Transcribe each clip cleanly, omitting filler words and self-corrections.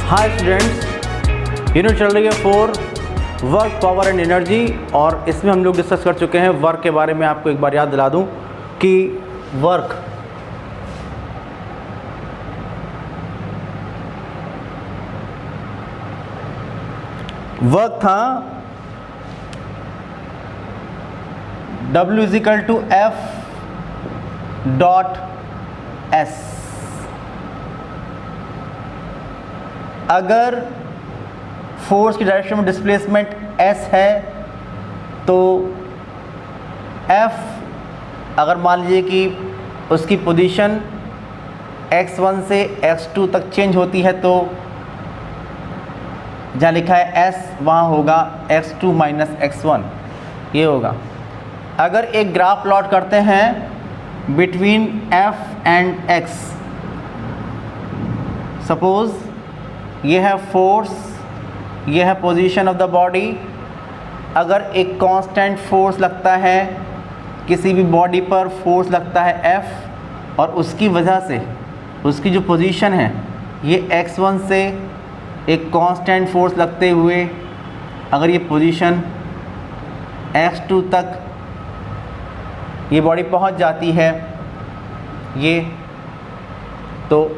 Hi students, unit चल रही है 4 वर्क, पावर एंड एनर्जी। और इसमें हम लोग डिस्कस कर चुके हैं वर्क के बारे में। आपको एक बार याद दिला दूं कि वर्क था W = F.S। अगर फोर्स की डायरेक्शन में डिस्प्लेसमेंट S है तो F, अगर मान लीजिए कि उसकी पोजीशन x1 से x2 तक चेंज होती है तो जहाँ लिखा है S वहाँ होगा x2 - x1, ये होगा। अगर एक ग्राफ प्लॉट करते हैं between F and X, suppose ये है फोर्स, ये है पोजीशन ऑफ द बॉडी। अगर एक कांस्टेंट फोर्स लगता है, किसी भी बॉडी पर फोर्स लगता है F, और उसकी वजह से उसकी जो पोजीशन है ये x1 से एक कांस्टेंट फोर्स लगते हुए अगर ये पोजीशन x2 तक ये बॉडी पहुंच जाती है, ये तो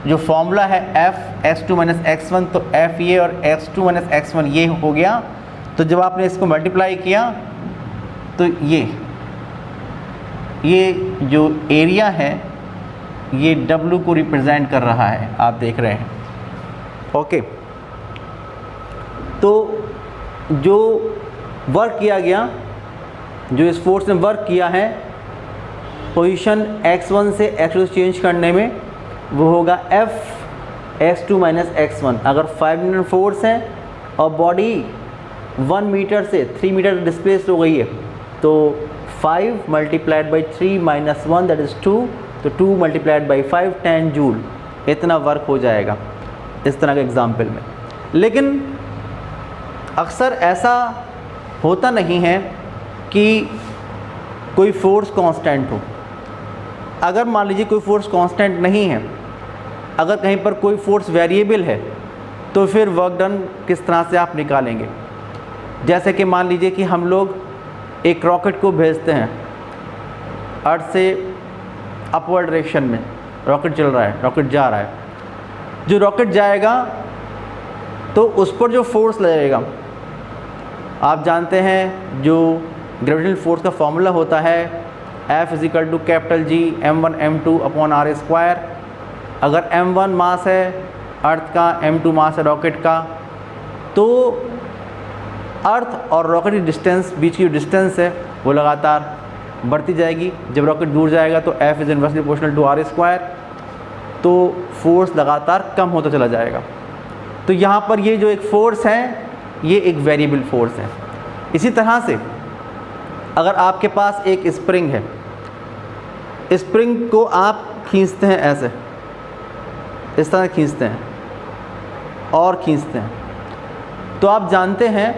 जो फॉर्मूला है F x2 - x1, तो F ये और x2 - x1 ये हो गया। तो जब आपने इसको मल्टीप्लाई किया तो ये जो एरिया है ये W को रिप्रेजेंट कर रहा है, आप देख रहे हैं। ओके, तो जो वर्क किया गया, जो इस फोर्स ने वर्क किया है पोजीशन x1 से x2 चेंज करने में, वो होगा F x2 - x1। अगर 5 न्यूटन फोर्स है और बॉडी 1 मीटर से 3 मीटर डिस्प्लेस हो गई है तो 5 × 3 - 1 दैट इज़ 2, तो 2 × 5 10 जूल, इतना वर्क हो जाएगा इस तरह के एग्जाम्पल में। लेकिन अक्सर ऐसा होता नहीं है कि कोई फोर्स कांस्टेंट हो। अगर मान लीजिए कोई फोर्स कांस्टेंट नहीं है, अगर कहीं पर कोई फोर्स वेरिएबल है, तो फिर वर्क डन किस तरह से आप निकालेंगे। जैसे कि मान लीजिए कि हम लोग एक रॉकेट को भेजते हैं अर्थ से अपवर्ड डायरेक्शन में, रॉकेट चल रहा है, रॉकेट जा रहा है। जो रॉकेट जाएगा तो उस पर जो फोर्स लगेगा, आप जानते हैं जो ग्रेविटेशनल फोर्स का फॉर्मूला होता है F = G m1 m2/r²। अगर m1 मास है अर्थ का, m2 मास है रॉकेट का, तो अर्थ और रॉकेट की डिस्टेंस, बीच की जो डिस्टेंस है वो लगातार बढ़ती जाएगी। जब रॉकेट दूर जाएगा तो F = inversely proportional to r², तो फोर्स लगातार कम होता चला जाएगा। तो यहाँ पर ये जो एक फोर्स है ये एक वेरिएबल फोर्स है। इसी तरह से अगर आपके पास एक स्प्रिंग है, स्प्रिंग को आप खींचते हैं ऐसे, इस तरह खींचते हैं और खींचते हैं, तो आप जानते हैं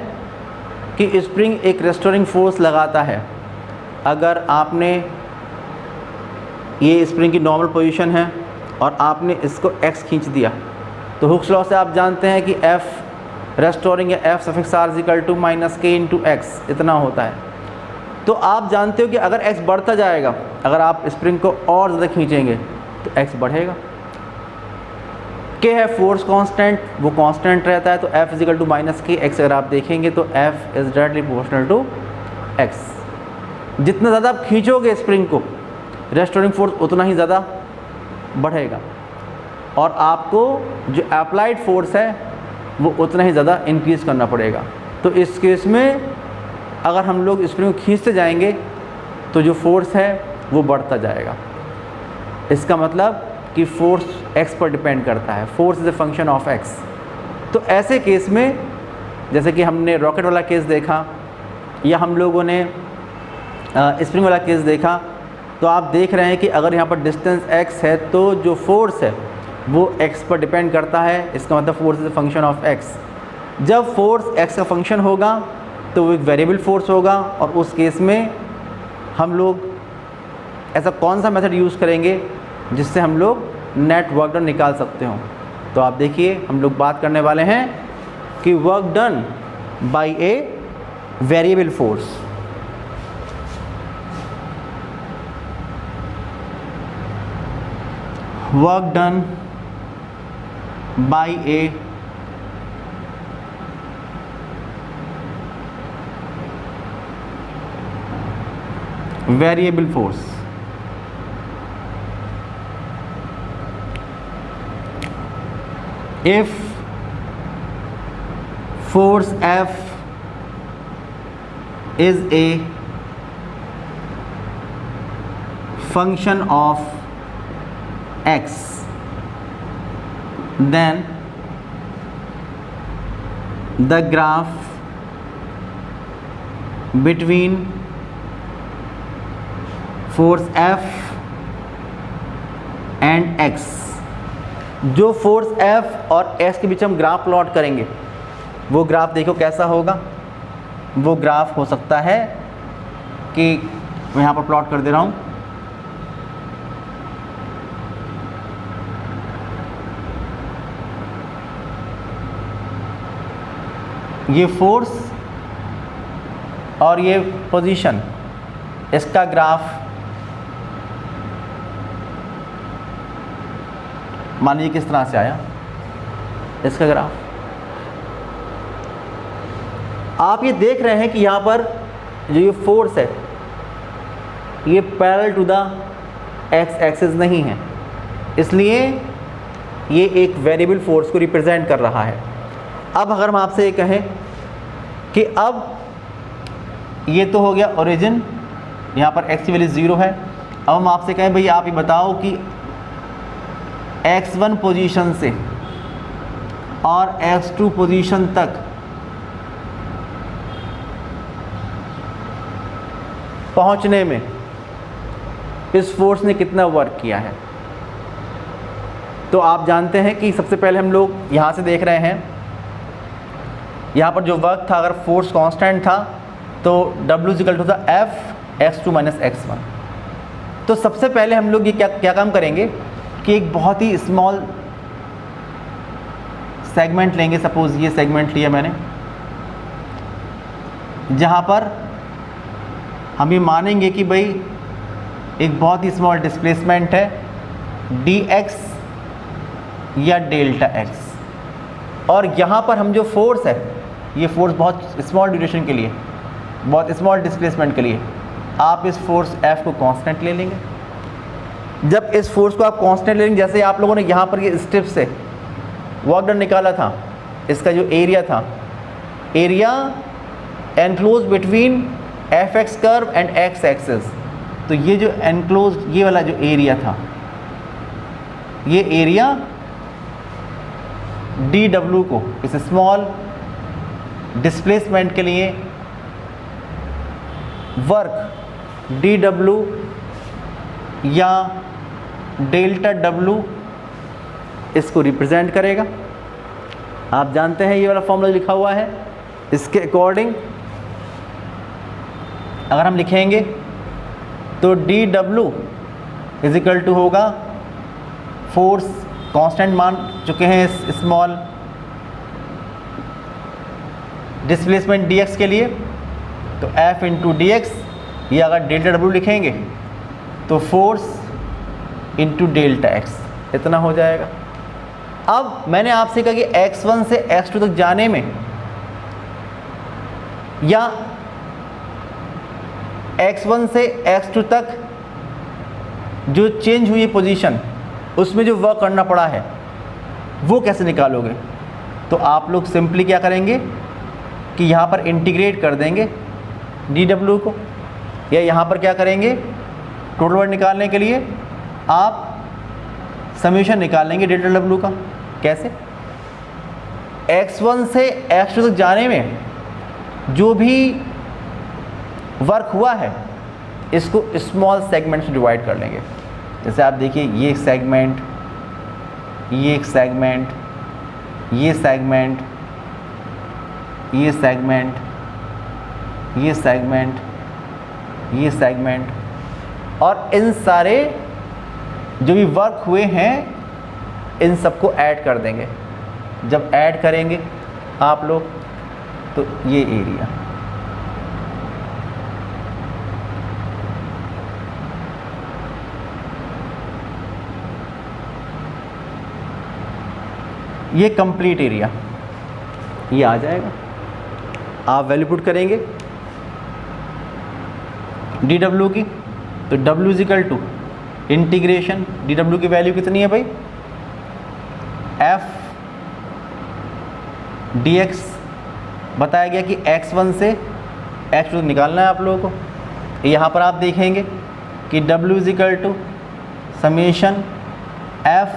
कि स्प्रिंग एक रेस्टोरिंग फोर्स लगाता है। अगर आपने, ये स्प्रिंग की नॉर्मल पोजीशन है और आपने इसको x खींच दिया, तो हुक्स लॉ से आप जानते हैं कि F रेस्टोरिंग या F = -k × x इतना होता है। तो आप जानते हो कि अगर x बढ़ता जाएगा, अगर आप स्प्रिंग को और ज़्यादा खींचेंगे तो x बढ़ेगा। k है फोर्स कांस्टेंट, वो कांस्टेंट रहता है, तो F = -kx अगर आप देखेंगे तो F is directly proportional to x। जितना ज़्यादा आप खींचोगे स्प्रिंग को, रेस्टोरिंग फोर्स उतना ही ज़्यादा बढ़ेगा, और आपको जो अप्लाइड फोर्स है वो उतना ही ज़्यादा इंक्रीज़ करना पड़ेगा। तो इस केस में अगर हम लोग स्प्रिंग को खींचते जाएंगे तो जो फोर्स है वो बढ़ता जाएगा। इसका मतलब कि फोर्स x पर डिपेंड करता है, force is a function of x। तो ऐसे केस में, जैसे कि हमने रॉकेट वाला केस देखा या हम लोगों ने स्प्रिंग वाला केस देखा, तो आप देख रहे हैं कि अगर यहाँ पर डिस्टेंस x है तो जो फोर्स है वो x पर डिपेंड करता है। इसका मतलब force is a function of x। जब फोर्स x का फंक्शन होगा तो वो एक वेरिएबल फोर्स होगा, और उस केस में हम लोग ऐसा कौन सा मेथड यूज़ करेंगे जिससे हम लोग नेट वर्क डन निकाल सकते हो। तो आप देखिए हम लोग बात करने वाले हैं कि work done by a variable force. Work done by A variable force। If force F is a function of x, then the graph between force F and x, जो फोर्स F और x के बीच हम graph plot करेंगे वो graph देखो कैसा होगा। वो ग्राफ हो सकता है कि मैं यहाँ पर प्लॉट कर दे रहा हूँ। ये फोर्स और ये पोजीशन, इसका ग्राफ मान लीजिए किस तरह से आया इसका ग्राफ। आप ये देख रहे हैं कि यहाँ पर जो ये फोर्स है ये parallel to the x axis नहीं है, इसलिए ये एक वेरिएबल फोर्स को रिप्रेजेंट कर रहा है। अब अगर हम आपसे ये कहें कि अब ये तो हो गया ओरिजिन, यहाँ पर x की वैल्यू 0 है। अब हम आपसे कहें भाई आप ये बताओ कि x1 पोजीशन से और x2 पोजीशन तक पहुंचने में इस फोर्स ने कितना वर्क किया है। तो आप जानते हैं कि सबसे पहले हम लोग यहाँ से देख रहे हैं, यहाँ पर जो वर्क था अगर फोर्स कांस्टेंट था तो W इक्वल टू था F x2 माइनस x1। तो सबसे पहले हम लोग ये क्या काम करेंगे कि एक बहुत ही स्मॉल सेगमेंट लेंगे। सपोज ये सेगमेंट लिया मैंने, जहाँ पर हम ये मानेंगे कि भाई एक बहुत ही स्मॉल डिस्प्लेसमेंट है dx या डेल्टा x, और यहाँ पर हम जो फोर्स है ये फोर्स बहुत स्मॉल ड्यूरेशन के लिए, बहुत स्मॉल डिस्प्लेसमेंट के लिए आप इस फोर्स F को कांस्टेंट ले लेंगे। जब इस फोर्स को आप कांस्टेंट ले लेंगे, जैसे आप लोगों ने यहाँ पर ये स्ट्रिप से वर्क डन निकाला था, इसका जो एरिया था, area enclose between F x curve and x axis, तो ये जो एनक्लोज ये वाला जो एरिया था, ये एरिया डी डब्ल्यू को इस स्मॉल डिस्प्लेसमेंट के लिए वर्क डी डब्ल्यू या डेल्टा डब्ल्यू इसको रिप्रेजेंट करेगा। आप जानते हैं ये वाला फॉर्मूला लिखा हुआ है, इसके अकॉर्डिंग अगर हम लिखेंगे तो डी डब्ल्यू इज इक्वल टू होगा, फोर्स कांस्टेंट मान चुके हैं इस स्मॉल डिस्प्लेसमेंट dx के लिए, तो F इंटू डी एक्स, ये अगर डेल्टा डब्ल्यू लिखेंगे तो फोर्स इंटू डेल्टा एक्स, इतना हो जाएगा। अब मैंने आपसे कहा कि x1 से x2 तक जाने में या x1 से x2 तक जो चेंज हुई पोजीशन उसमें जो वर्क करना पड़ा है वो कैसे निकालोगे। तो आप लोग सिंपली क्या करेंगे कि यहाँ पर इंटीग्रेट कर देंगे डी डब्ल्यू को, या यहाँ पर क्या करेंगे टोटल वर्क निकालने के लिए आप समीशन निकाल लेंगे डेल्टा डब्ल्यू का। कैसे, x1 से x2 तक जाने में जो भी वर्क हुआ है इसको स्मॉल सेगमेंट से डिवाइड कर लेंगे। जैसे आप देखिए ये एक सेगमेंट, ये एक सेगमेंट, ये सेगमेंट, ये सेगमेंट, ये सेगमेंट, ये सेगमेंट, और इन सारे जो भी वर्क हुए हैं इन सबको ऐड कर देंगे। जब ऐड करेंगे आप लोग तो ये एरिया, ये कंप्लीट एरिया ये आ जाएगा। आप वैल्यू पुट करेंगे डी डब्ल्यू की, तो डब्ल्यू is equal to integration, d डब्ल्यू की वैल्यू कितनी है भाई, एफ डी एक्स। बताया गया कि x1 से x2 निकालना है आप लोगों को। यहाँ पर आप देखेंगे कि w is equal to summation f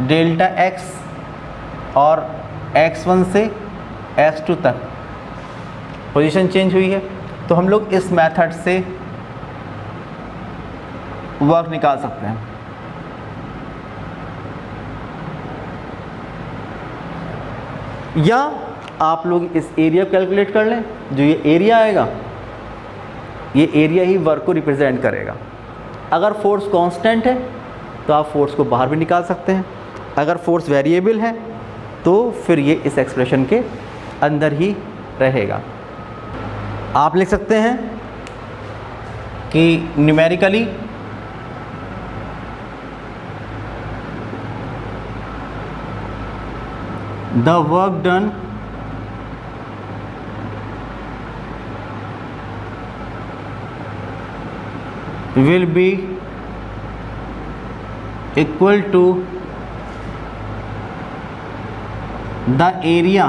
delta x और x1 से x2 तक पोजीशन चेंज हुई है। तो हम लोग इस मेथड से वर्क निकाल सकते हैं। या आप लोग इस एरिया को कैलकुलेट कर लें, जो ये एरिया आएगा ये एरिया ही वर्क को रिप्रेजेंट करेगा। अगर फोर्स कांस्टेंट है तो आप फोर्स को बाहर भी निकाल सकते हैं, अगर फोर्स वेरिएबल है तो फिर ये इस एक्सप्रेशन के अंदर ही रहेगा। आप लिख सकते हैं कि numerically the work done will be equal to the area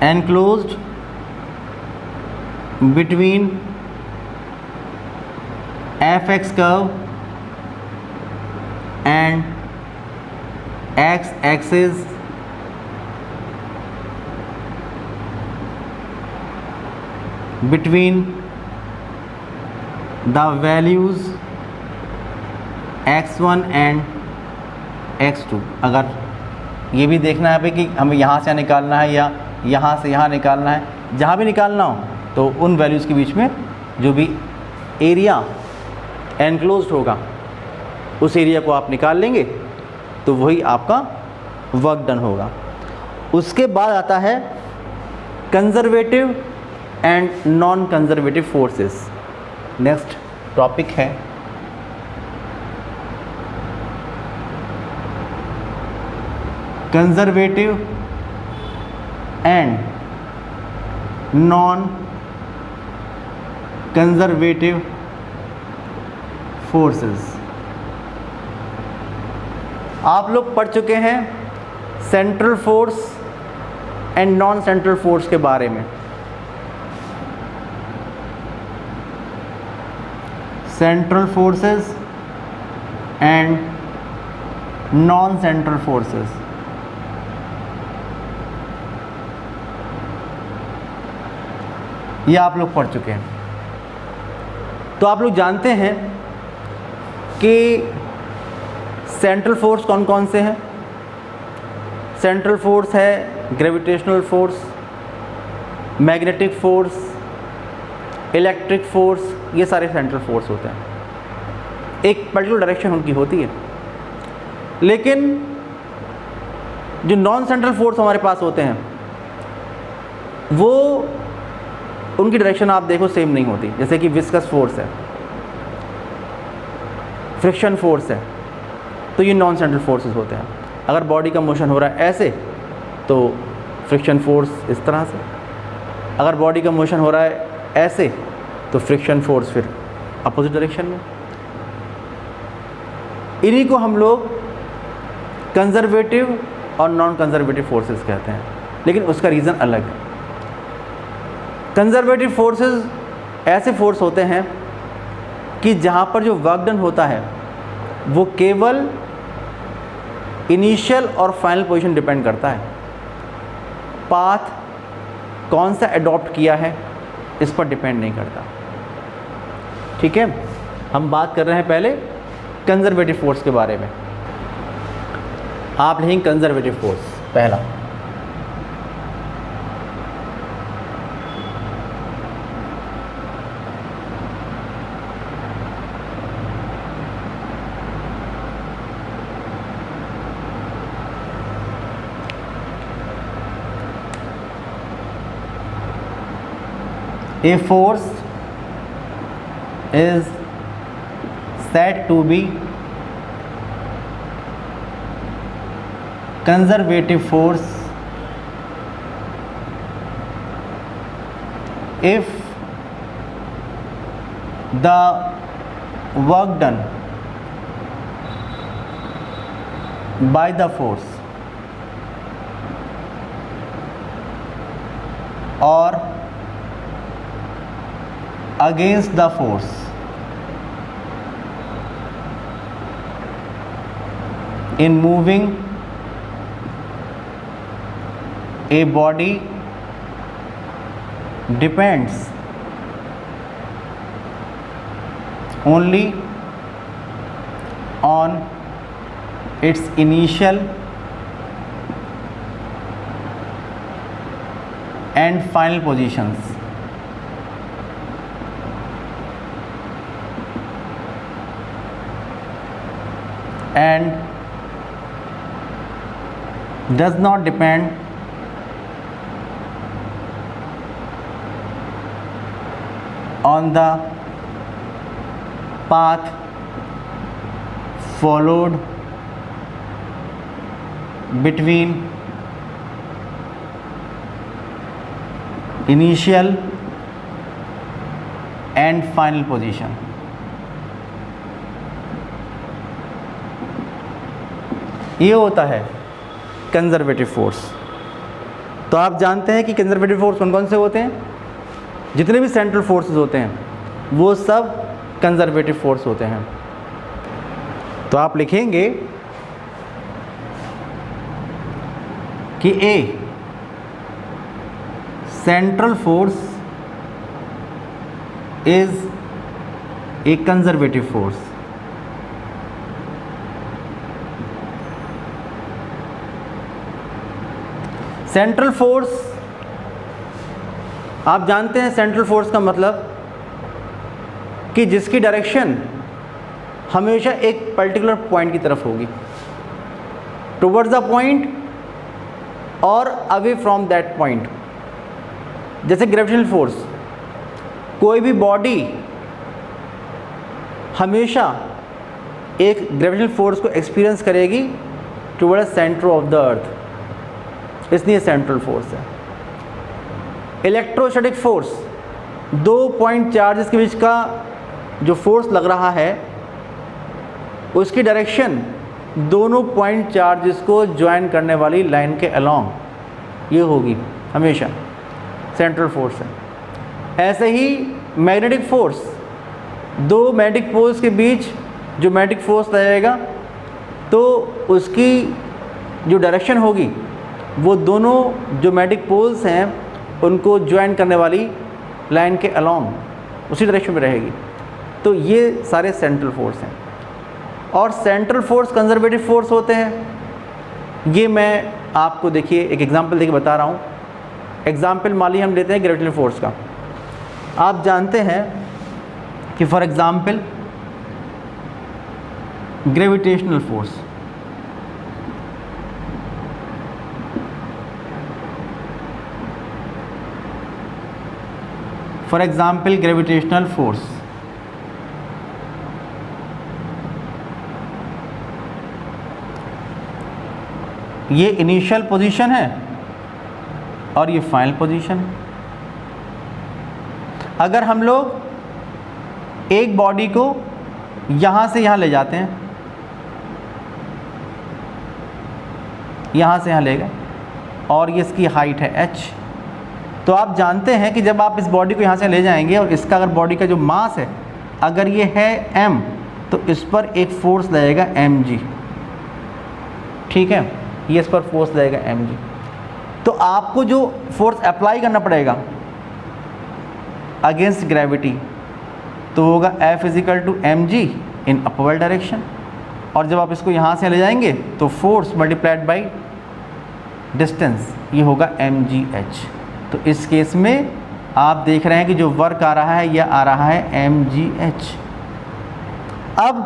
enclosed between fx curve and x axis between the values x1 and x2। अगर ये भी देखना है कि हमें यहाँ से निकालना है या यहाँ से यहाँ निकालना है, जहाँ भी निकालना हो तो उन वैल्यूज़ के बीच में जो भी एरिया एनक्लोज्ड होगा उस एरिया को आप निकाल लेंगे तो वही आपका वर्क डन होगा। उसके बाद आता है conservative and non conservative forces. Next topic है conservative and non conservative forces. आप लोग पढ़ चुके हैं central force and non central force के बारे में। Central forces and non central forces. ये आप लोग पढ़ चुके हैं। तो आप लोग जानते हैं कि सेंट्रल फोर्स कौन कौन से हैं। सेंट्रल फोर्स है gravitational force, magnetic force, electric force, ये सारे सेंट्रल फोर्स होते हैं। एक पर्टिकुलर डायरेक्शन उनकी होती है। लेकिन जो नॉन सेंट्रल फोर्स हमारे पास होते हैं वो उनकी डायरेक्शन आप देखो सेम नहीं होती। जैसे कि विस्कस फोर्स है, फ्रिक्शन फोर्स है, तो ये नॉन सेंट्रल फोर्सेस होते हैं। अगर बॉडी का मोशन हो रहा है ऐसे तो फ्रिक्शन फोर्स इस तरह से, अगर बॉडी का मोशन हो रहा है ऐसे तो फ्रिक्शन फोर्स फिर अपोजिट डायरेक्शन में। इन्हीं को हम लोग कंजर्वेटिव और नॉन कंजर्वेटिव फोर्सेस कहते हैं, लेकिन उसका रीज़न अलग है। कंजर्वेटिव फोर्सेस ऐसे फोर्स होते हैं कि जहाँ पर जो वर्क डन होता है वो केवल इनिशियल और फाइनल पोजीशन डिपेंड करता है। पाथ कौन सा अडॉप्ट किया है इस पर डिपेंड नहीं करता। ठीक है, हम बात कर रहे हैं पहले कंजर्वेटिव फोर्स के बारे में। आप लिखेंगे कंजर्वेटिव फोर्स पहला, A force is said to be conservative force if the work done by the force or against the force in moving a body depends only on its initial and final positions. And does not depend on the path followed between initial and final position. ये होता है conservative force. तो आप जानते हैं कि conservative force कौन कौन से होते हैं? जितने भी सेंट्रल फोर्सेस होते हैं वो सब कंजर्वेटिव फोर्स होते हैं। तो आप लिखेंगे कि a central force is a conservative force. Central force, आप जानते हैं सेंट्रल फोर्स का मतलब कि जिसकी डायरेक्शन हमेशा एक पर्टिकुलर पॉइंट की तरफ होगी, टुवर्ड्स द पॉइंट और अवे फ्रॉम दैट पॉइंट। जैसे ग्रेविटेशनल फोर्स, कोई भी बॉडी हमेशा एक ग्रेविटेशनल फोर्स को एक्सपीरियंस करेगी toward centre of the earth, इसलिए सेंट्रल फोर्स है। इलेक्ट्रोस्टैटिक फोर्स, दो पॉइंट चार्जेस के बीच का जो फोर्स लग रहा है उसकी डायरेक्शन दोनों पॉइंट चार्जेस को ज्वाइन करने वाली लाइन के अलोंग ये होगी, हमेशा सेंट्रल फोर्स है। ऐसे ही मैग्नेटिक फोर्स, दो मैग्नेटिक पोल्स के बीच जो मैग्नेटिक फोर्स रहेगा तो उसकी जो डायरेक्शन होगी वो दोनों जो मैग्नेटिक पोल्स हैं उनको ज्वाइन करने वाली लाइन के अलोंग उसी डायरेक्शन में रहेगी। तो ये सारे सेंट्रल फोर्स हैं। और सेंट्रल फोर्स कंजर्वेटिव फोर्स होते हैं। ये मैं आपको देखिए एक एग्जांपल देके बता रहा हूँ। एग्जांपल मान लीजिए हम लेते हैं ग्रेविटेशनल फोर्स का। आप जानते हैं कि for example gravitational force, for example gravitational force ये इनिशियल पोजीशन है और ये फाइनल पोजीशन है। अगर हम लोग एक बॉडी को यहाँ से यहाँ ले जाते हैं, यहाँ से यहाँ ले गए और ये इसकी हाइट है h, तो आप जानते हैं कि जब आप इस बॉडी को यहाँ से ले जाएंगे और इसका अगर बॉडी का जो मास है अगर ये है m, तो इस पर एक फोर्स लगेगा mg, ठीक है, ये इस पर फोर्स लगेगा mg। तो आपको जो फोर्स अप्लाई करना पड़ेगा अगेंस्ट ग्रेविटी तो होगा F = mg in upward direction, और जब आप इसको यहाँ से ले जाएंगे तो फोर्स मल्टीप्लाइड बाई डिस्टेंस ये होगा mgh। तो इस केस में आप देख रहे हैं कि जो वर्क आ रहा है यह आ रहा है mgh। अब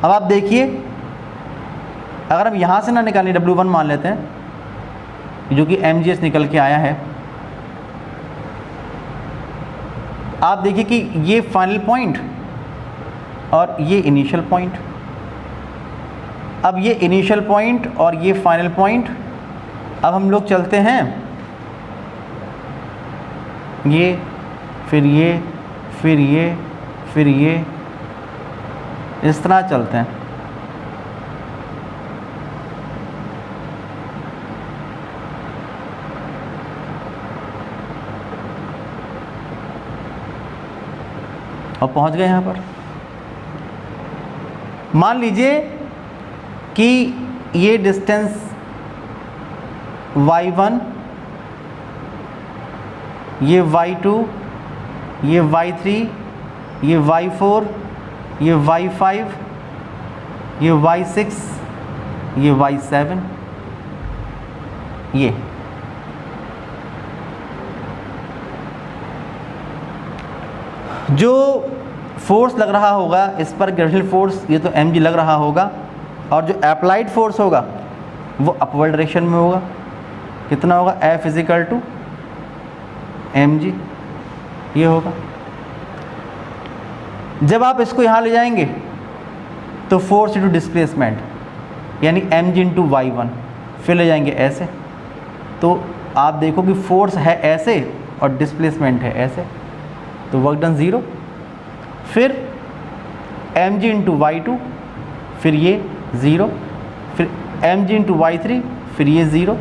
आप देखिए, अगर हम यहाँ से ना निकालें W1 मान लेते हैं जो कि mgh निकल के आया है, आप देखिए कि ये फाइनल पॉइंट और ये इनिशियल पॉइंट। अब ये इनिशियल पॉइंट और ये फाइनल पॉइंट, अब हम लोग चलते हैं ये, फिर ये, फिर ये, फिर ये, इस तरह चलते हैं। और पहुंच गए यहाँ पर। मान लीजिए कि ये डिस्टेंस y1, ये y2, ये y3, ये y4, ये y5, ये y6, ये y7, ये जो फोर्स लग रहा होगा इस पर, ग्रेविटेशनल फोर्स, ये तो mg लग रहा होगा, और जो अप्लाइड फोर्स होगा वो अपवर्ड डायरेक्शन में होगा। कितना होगा? F = mg, ये होगा। जब आप इसको यहाँ ले जाएंगे तो फोर्स इंटू डिस्प्लेसमेंट, यानी mg × y1, फिर ले जाएंगे ऐसे, तो आप देखो कि फोर्स है ऐसे और डिस्प्लेसमेंट है ऐसे, तो वर्क डन 0। फिर mg × y2, फिर ये 0, फिर mg × y3, फिर ये 0,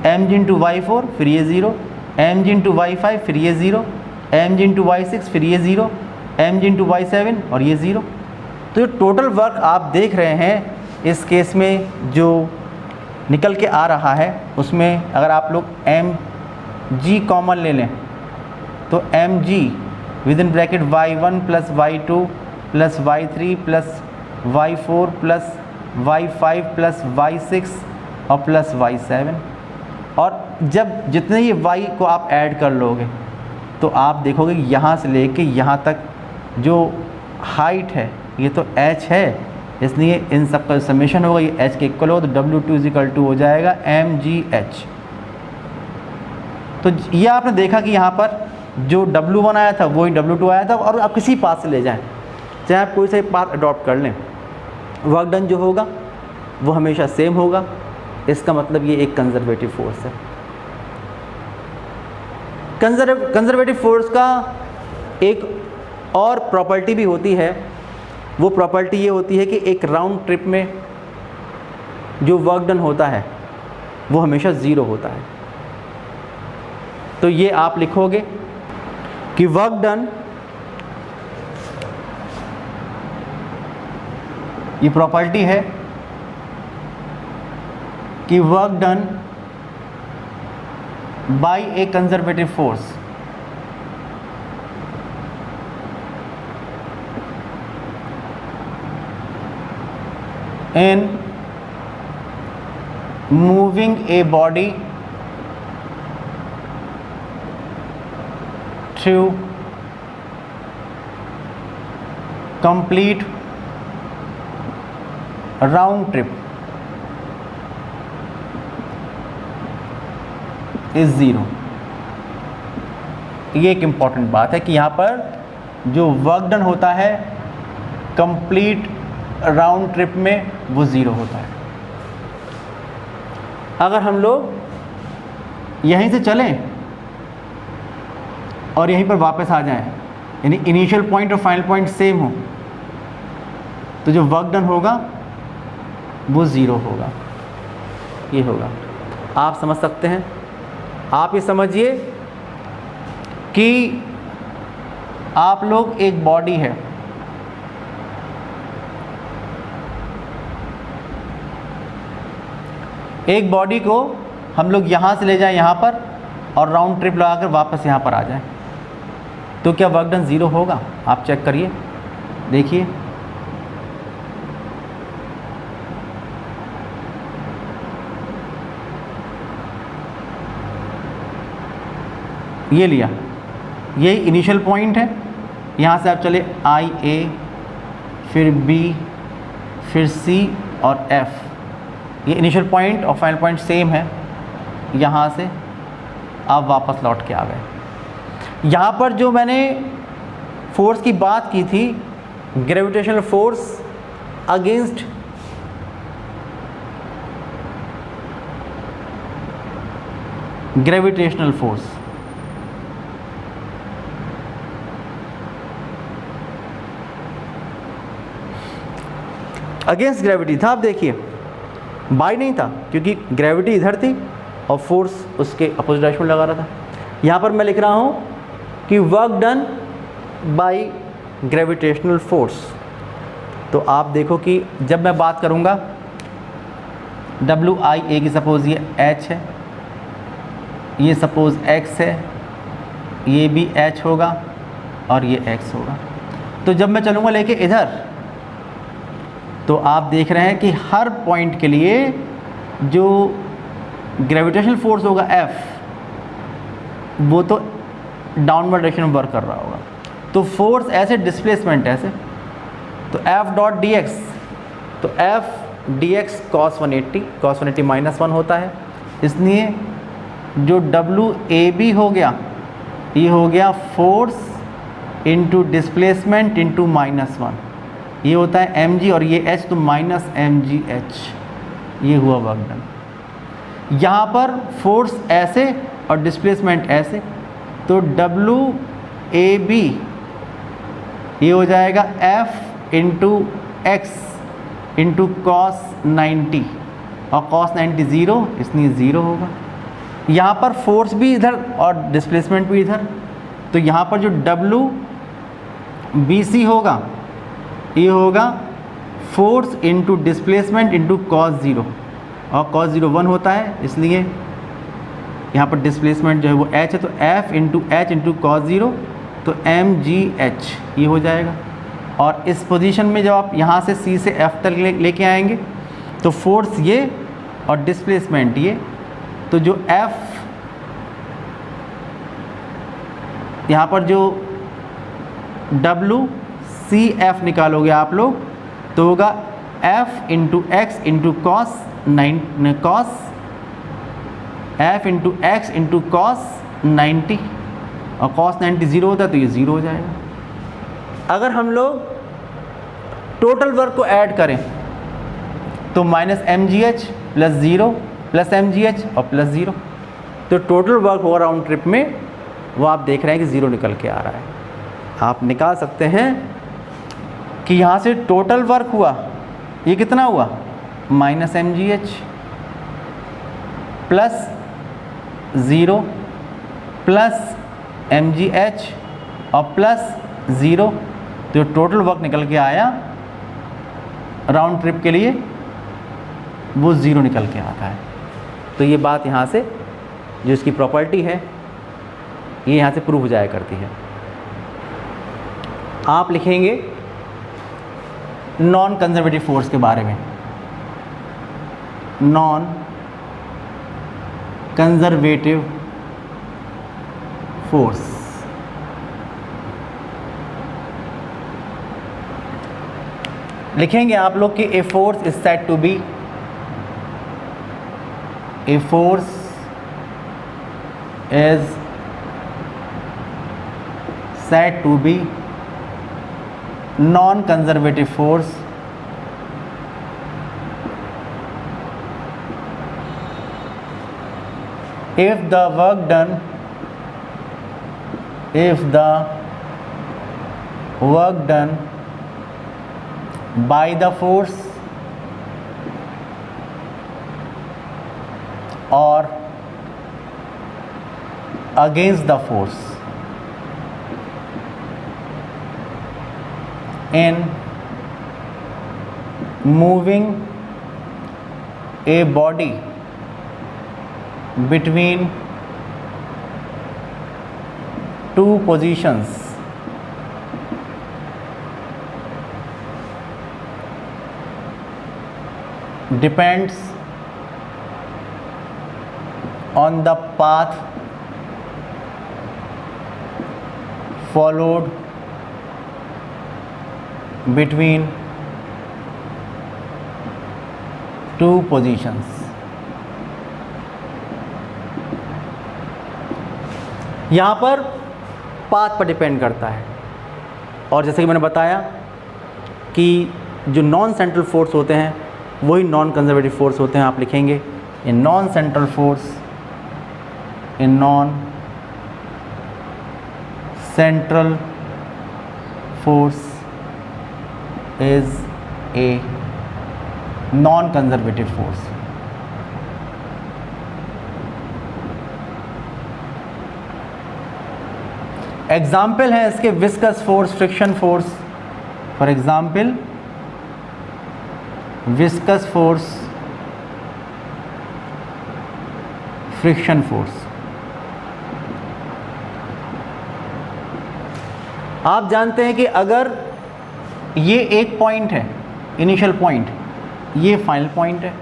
mg × y4, फिर ये 0, mg × y5, फिर ये 0, mg × y6, फिर ये 0, mg × y7 और ये 0। तो ये टोटल वर्क आप देख रहे हैं इस केस में जो निकल के आ रहा है, उसमें अगर आप लोग mg कॉमन ले लें तो mg within bracket y1 + y2 + y3 + y4 + y5 + y6 और प्लस y7, और जब जितने ये y को आप ऐड कर लोगे तो आप देखोगे यहाँ से लेके यहाँ तक जो हाइट है ये तो h है, इसलिए इन सब का समेशन होगा, ये h के इक्वल हो, तो W2 = हो जाएगा mgh। तो ये आपने देखा कि यहाँ पर जो W1 आया था वही W2 आया था, और आप किसी पाथ से ले जाएं, चाहे आप कोई सा पाथ अडॉप्ट कर लें, वर्क डन जो होगा वो हमेशा सेम होगा। इसका मतलब ये एक कंजर्वेटिव फोर्स है। कंजर्वेटिव फोर्स का एक और प्रॉपर्टी भी होती है, वो प्रॉपर्टी ये होती है कि एक राउंड ट्रिप में जो वर्क डन होता है वो हमेशा 0 होता है। तो ये आप लिखोगे कि वर्क डन, ये प्रॉपर्टी है कि work done by A conservative force in moving a body through complete round trip is 0। ये एक इम्पॉर्टेंट बात है कि यहाँ पर जो वर्क डन होता है कंप्लीट राउंड ट्रिप में वो 0 होता है। अगर हम लोग यहीं से चलें और यहीं पर वापस आ जाएं, यानी इनिशियल पॉइंट और फाइनल पॉइंट सेम हो, तो जो वर्क डन होगा वो 0 होगा, ये होगा। आप समझ सकते हैं। आप ये समझिए कि आप लोग एक बॉडी है, एक बॉडी को हम लोग यहाँ से ले जाएं यहाँ पर और राउंड ट्रिप लगाकर वापस यहाँ पर आ जाएं, तो क्या वर्क डन 0 होगा? आप चेक करिए, देखिए। ये लिया, यही इनिशियल पॉइंट है, यहाँ से आप चले आई ए, फिर बी, फिर सी और एफ। ये इनिशियल पॉइंट और फाइनल पॉइंट सेम है। यहाँ से आप वापस लौट के आ गए। यहाँ पर जो मैंने फोर्स की बात की थी, gravitational force against gravitational force. Against gravity था, आप देखिए बाई नहीं था क्योंकि ग्रेविटी इधर थी और फोर्स उसके अपोजिट डायरेक्शन में लगा रहा था। यहाँ पर मैं लिख रहा हूँ कि work done by gravitational force. तो आप देखो कि जब मैं बात करूँगा WIA की, सपोज़ ये H है, ये सपोज़ X है, ये भी H होगा और ये X होगा। तो जब मैं चलूँगा लेके इधर, तो आप देख रहे हैं कि हर पॉइंट के लिए जो ग्रेविटेशनल फोर्स होगा F, वो तो डाउनवर्ड डायरेक्शन में वर्क कर रहा होगा। तो फोर्स ऐसे, डिस्प्लेसमेंट ऐसे, तो F डॉट dx, तो F dx cos 180 माइनस 1 होता है। इसलिए जो WAB हो गया, ये हो गया force into displacement into minus 1, ये होता है mg, और ये h तो माइनस mgh, ये हुआ वर्क डन। यहाँ पर फोर्स ऐसे और डिस्प्लेसमेंट ऐसे, तो WAB ये हो जाएगा F into x into cos 90, और कॉस 90 ज़ीरो, इसलिए ज़ीरो होगा। यहाँ पर फोर्स भी इधर और डिस्प्लेसमेंट भी इधर, तो यहाँ पर जो WBC होगा, ये होगा force into displacement into cos 0, और कॉस 0 1 होता है, इसलिए यहाँ पर डिस्प्लेसमेंट जो है वो h है, तो F into H into cos 0, तो mgh ये हो जाएगा। और इस पोजीशन में जब आप यहाँ से C से F तक लेके आएंगे, तो फोर्स ये और डिस्प्लेसमेंट ये, तो जो F यहाँ पर जो WCF निकालोगे आप लोग, तो होगा F into x into cos F into x into cos 90, और कॉस 90 ज़ीरो होता है, तो ये ज़ीरो हो जाएगा। अगर हम लोग टोटल वर्क को ऐड करें, तो minus mgh plus 0 plus mgh और प्लस 0, तो टोटल वर्क होगा राउंड ट्रिप में, वो आप देख रहे हैं कि 0 निकल के आ रहा है। आप निकाल सकते हैं कि यहाँ से टोटल वर्क हुआ, ये कितना हुआ, minus mgh plus 0 plus mgh और प्लस 0, तो टोटल वर्क निकल के आया राउंड ट्रिप के लिए, वो 0 निकल के आता है। तो ये बात यहाँ से जो इसकी प्रॉपर्टी है, ये यहाँ से प्रूव हो जाया करती है। आप लिखेंगे नॉन कंजर्वेटिव फोर्स के बारे में, नॉन कंजर्वेटिव फोर्स। लिखेंगे आप लोग कि a force is said to be, a force is said to be non-conservative force if the work done by the force or against the force in moving a body between two positions depends on the path followed between two positions। यहाँ पर path पर depend करता है। और जैसे कि मैंने बताया कि जो नॉन सेंट्रल फोर्स होते हैं वही नॉन कंजर्वेटिव फोर्स होते हैं। आप लिखेंगे a non central force, a non central force is A non conservative force. Example है इसके viscous force, friction force. For example viscous force, friction force. आप जानते हैं कि अगर ये एक पॉइंट है, इनिशियल पॉइंट, ये फाइनल पॉइंट है।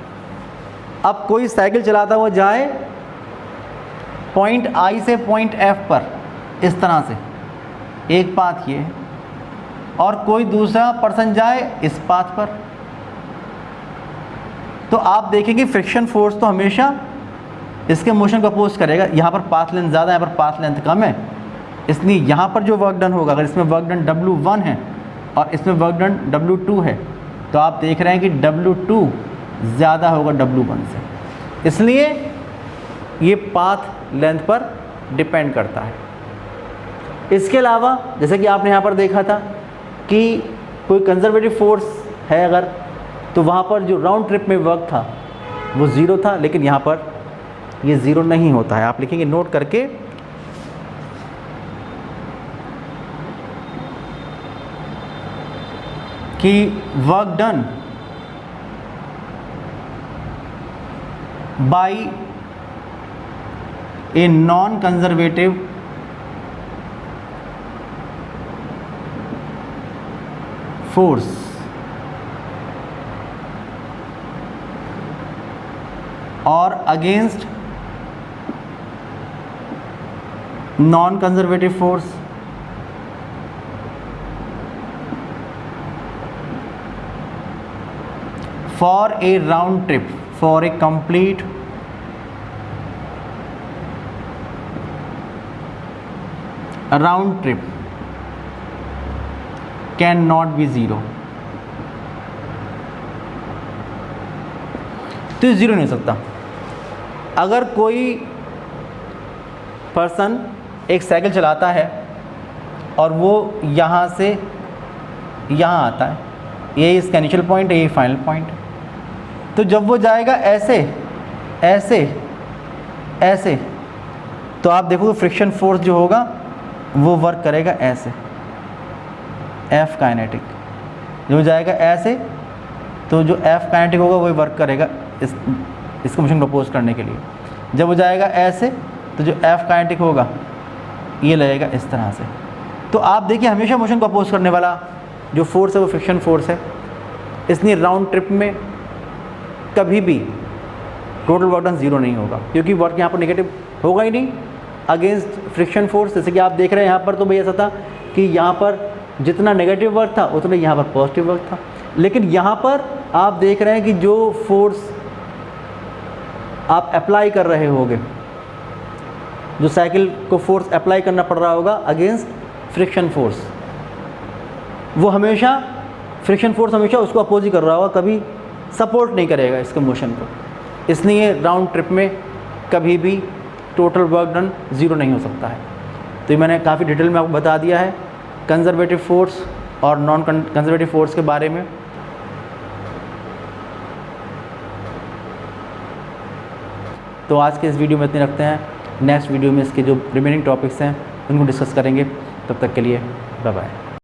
अब कोई साइकिल चलाता हुआ जाए पॉइंट आई से पॉइंट एफ पर, इस तरह से एक पाथ ये है, और कोई दूसरा पर्सन जाए इस पाथ पर, तो आप देखेंगे फ्रिक्शन फोर्स तो हमेशा इसके मोशन को अपोज करेगा। यहाँ पर पाथ लेंथ ज़्यादा है, यहाँ पर पाथ लेंथ कम है, इसलिए यहाँ पर जो वर्क डन होगा, अगर इसमें वर्क डन W1 है और इसमें वर्क डन W2 है, तो आप देख रहे हैं कि W2 ज़्यादा होगा W1 से, इसलिए ये पाथ लेंथ पर डिपेंड करता है। इसके अलावा जैसे कि आपने यहाँ पर देखा था कि कोई कंजर्वेटिव फोर्स है अगर, तो वहाँ पर जो राउंड ट्रिप में वर्क था वो ज़ीरो था, लेकिन यहाँ पर ये ज़ीरो नहीं होता है। आप लिखेंगे नोट करके कि work done by a non conservative force और against non conservative force for a round trip, for a complete round trip cannot be zero। तो ज़ीरो नहीं हो सकता। अगर कोई पर्सन एक साइकिल चलाता है और वो यहाँ से यहाँ आता है, यही इसका इनिशियल पॉइंट है, यही फाइनल पॉइंट है, तो जब वो जाएगा ऐसे ऐसे ऐसे, तो आप देखोगे फ्रिक्शन फोर्स जो होगा वो वर्क करेगा ऐसे, एफ काइनेटिक। जब जाएगा ऐसे तो जो एफ काइनेटिक होगा वही वर्क करेगा इसको मोशन को अपोज करने के लिए। जब वो जाएगा ऐसे तो जो एफ काइनेटिक होगा ये लगेगा इस तरह से। तो आप देखिए हमेशा मोशन को अपोज करने वाला जो फोर्स है वो फ्रिक्शन फोर्स है, इसलिए राउंड ट्रिप में कभी भी टोटल वर्क डन ज़ीरो नहीं होगा, क्योंकि वर्क यहाँ पर नेगेटिव होगा ही नहीं अगेंस्ट फ्रिक्शन फोर्स। जैसे कि आप देख रहे हैं यहाँ पर, तो भाई ऐसा था कि यहाँ पर जितना नेगेटिव वर्क था उतना यहाँ पर पॉजिटिव वर्क था, लेकिन यहाँ पर आप देख रहे हैं कि जो फोर्स आप अप्लाई कर रहे होगे, जो साइकिल को फोर्स अप्लाई करना पड़ रहा होगा अगेंस्ट फ्रिक्शन फोर्स, वो हमेशा फ्रिक्शन फोर्स हमेशा उसको अपोज ही कर रहा होगा, कभी सपोर्ट नहीं करेगा इसके मोशन को। इसलिए राउंड ट्रिप में कभी भी टोटल वर्क डन ज़ीरो नहीं हो सकता है। तो ये मैंने काफ़ी डिटेल में आपको बता दिया है कंजर्वेटिव फोर्स और नॉन कंजर्वेटिव फोर्स के बारे में। तो आज के इस वीडियो में इतने रखते हैं, नेक्स्ट वीडियो में इसके जो रिमेनिंग टॉपिक्स हैं उनको डिस्कस करेंगे। तब तक के लिए बाय बाय।